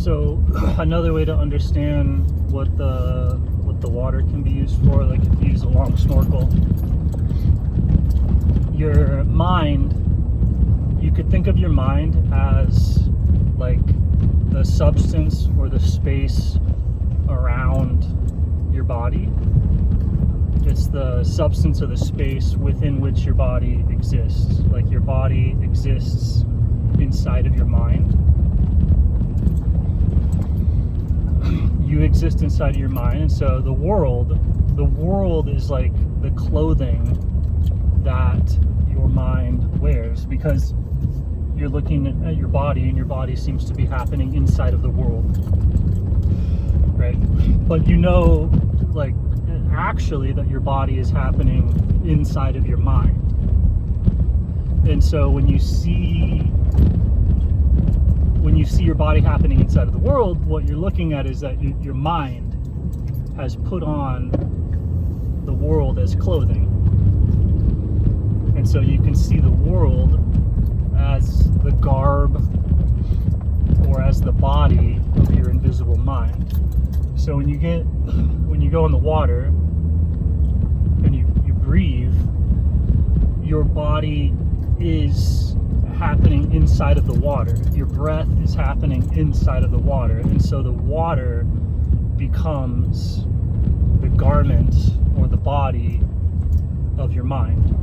So another way to understand what the water can be used for, like if you use a long snorkel, your mind, you could think of your mind as like the substance or the space around your body. It's the substance or the space within which your body exists. Like your body exists inside of your mind. You exist inside of your mind, and so the world is like the clothing that your mind wears, because you're looking at your body, and your body seems to be happening inside of the world, right? But you know, like, actually that your body is happening inside of your mind. And so when you see your body happening inside of the world, what you're looking at is that your mind has put on the world as clothing. And so you can see the world as the garb or as the body of your invisible mind. So when you go in the water and you breathe, your body is happening inside of the water. Your breath is happening inside of the water. And so the water becomes the garment or the body of your mind.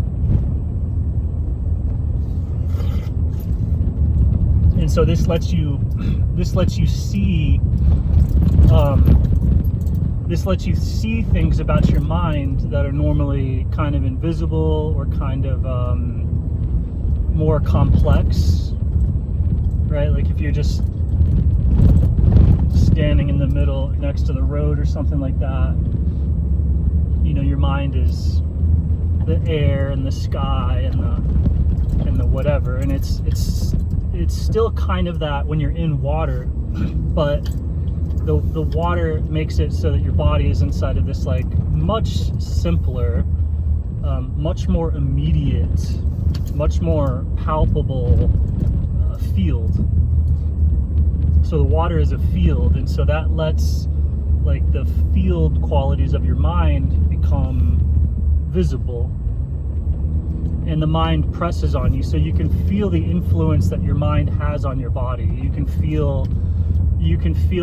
And so this lets you see things about your mind that are normally kind of invisible or kind of more complex, right? Like if you're just standing in the middle next to the road or something like that, you know, your mind is the air and the sky and the whatever, and it's still kind of that when you're in water, but the water makes it so that your body is inside of this like much simpler, much more immediate, much more palpable field. So the water is a field, and so that lets like the field qualities of your mind become visible, and the mind presses on you, so you can feel the influence that your mind has on your body. You can feel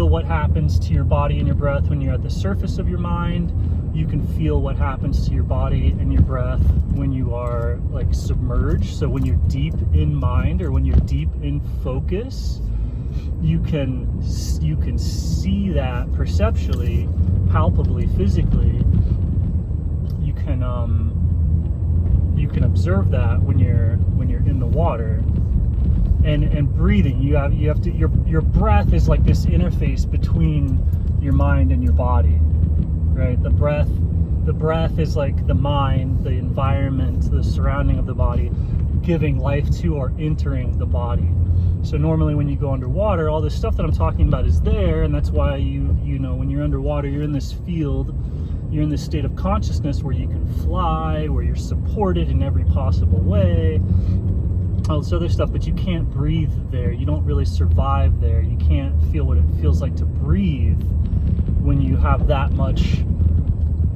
what happens to your body and your breath when you're at the surface of your mind. You can feel what happens to your body and your breath when you are like submerged. So when you're deep in mind, or when you're deep in focus, you can see that perceptually, palpably, physically. You can observe that when you're in the water. And breathing, you have to, your breath is like this interface between your mind and your body, right? The breath is like the mind, the environment, the surrounding of the body, giving life to or entering the body. So normally when you go underwater, all this stuff that I'm talking about is there, and that's why you know, when you're underwater, you're in this field, you're in this state of consciousness where you can fly, where you're supported in every possible way, all this other stuff, but you can't breathe there. You don't really survive there. You can't feel what it feels like to breathe when you have that much,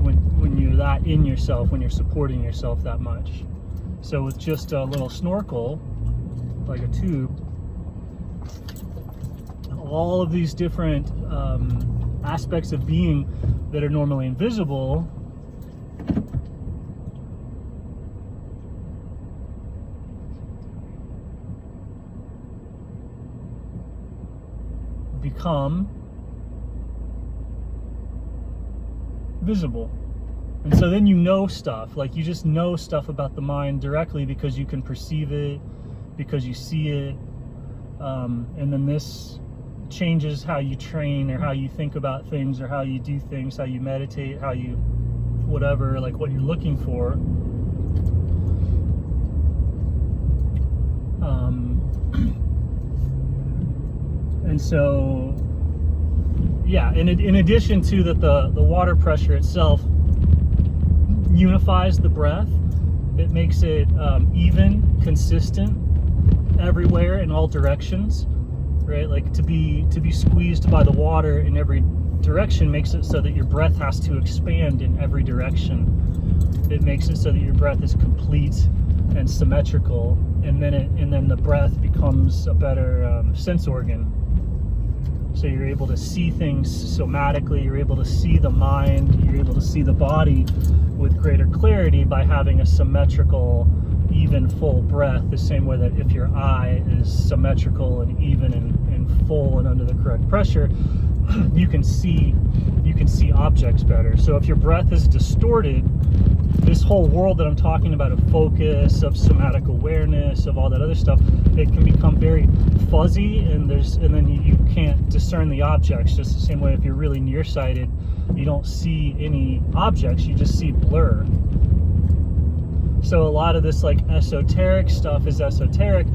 when you're that in yourself, when you're supporting yourself that much. So with just a little snorkel, like a tube, all of these different aspects of being that are normally invisible become visible. And so then you know stuff, like you just know stuff about the mind directly because you can perceive it, because you see it, and then this changes how you train or how you think about things or how you do things, how you meditate, how you whatever, like what you're looking for. And so, yeah, in addition to that, the water pressure itself unifies the breath. It makes it even, consistent everywhere in all directions. right? Like to be squeezed by the water in every direction makes it so that your breath has to expand in every direction. It makes it so that your breath is complete and symmetrical, and then the breath becomes a better sense organ. So you're able to see things somatically, you're able to see the mind, you're able to see the body with greater clarity by having a symmetrical, even, full breath, the same way that if your eye is symmetrical and even and full and under the correct pressure, you can see objects better. So if your breath is distorted, this whole world that I'm talking about of focus, of somatic awareness, of all that other stuff, it can become very fuzzy, and then you can't discern the objects. Just the same way if you're really nearsighted, you don't see any objects, you just see blur. So a lot of this like esoteric stuff is esoteric,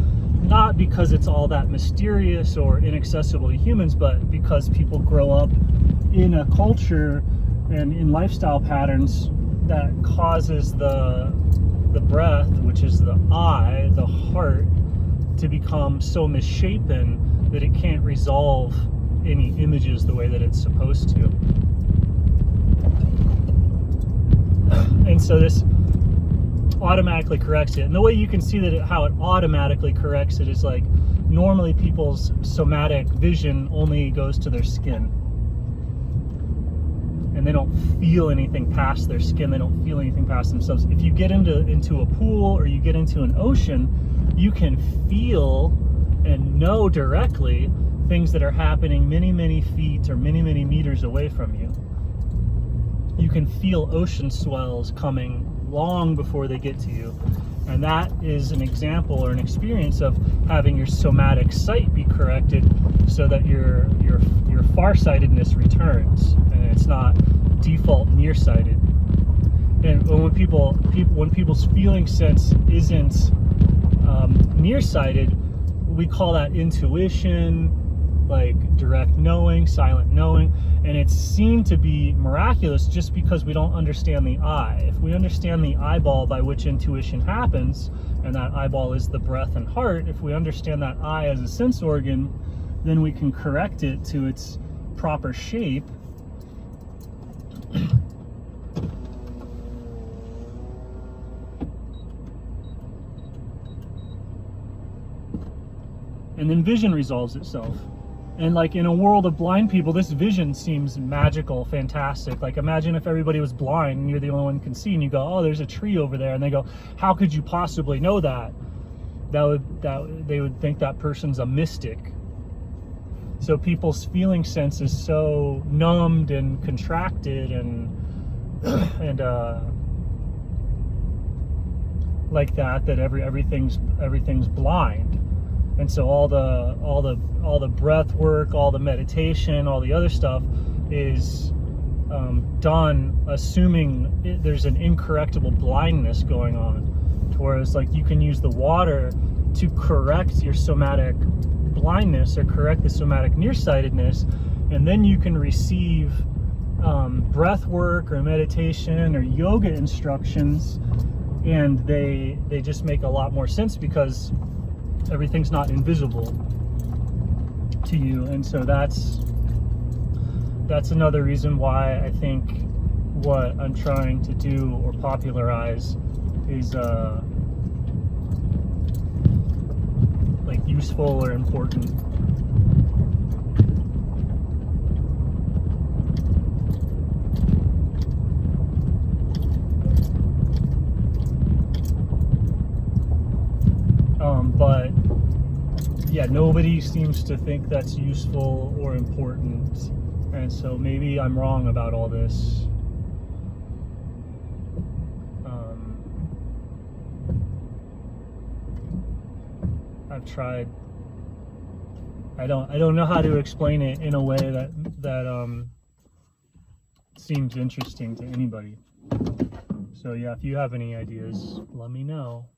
not because it's all that mysterious or inaccessible to humans, but because people grow up in a culture and in lifestyle patterns that causes the breath, which is the eye, the heart, to become so misshapen that it can't resolve any images the way that it's supposed to. And so this automatically corrects it. And the way you can see that how it automatically corrects it is like normally people's somatic vision only goes to their skin. And they don't feel anything past their skin. They don't feel anything past themselves. If you get into a pool or you get into an ocean, you can feel and know directly things that are happening many, many feet or many, many meters away from you. You can feel ocean swells coming long before they get to you. And that is an example or an experience of having your somatic sight be corrected so that your farsightedness returns and it's not default nearsighted. And when people's feeling sense isn't nearsighted, we call that intuition, like direct knowing, silent knowing, and it's seen to be miraculous just because we don't understand the eye. If we understand the eyeball by which intuition happens, and that eyeball is the breath and heart, if we understand that eye as a sense organ, then we can correct it to its proper shape. And then vision resolves itself. And like in a world of blind people, this vision seems magical, fantastic. Like imagine if everybody was blind and you're the only one who can see, and you go, oh, there's a tree over there, and they go, how could you possibly know that? They would think that person's a mystic. So people's feeling sense is so numbed and contracted and like that everything's blind. And so all the breath work, all the meditation, all the other stuff is done assuming there's an incorrectable blindness going on. Whereas like you can use the water to correct your somatic blindness or correct the somatic nearsightedness, and then you can receive breath work or meditation or yoga instructions, and they just make a lot more sense because everything's not invisible to you. And so that's another reason why I think what I'm trying to do or popularize is like useful or important. But yeah, nobody seems to think that's useful or important, and so maybe I'm wrong about all this. I've tried. I don't know how to explain it in a way that seems interesting to anybody. So yeah, if you have any ideas, let me know.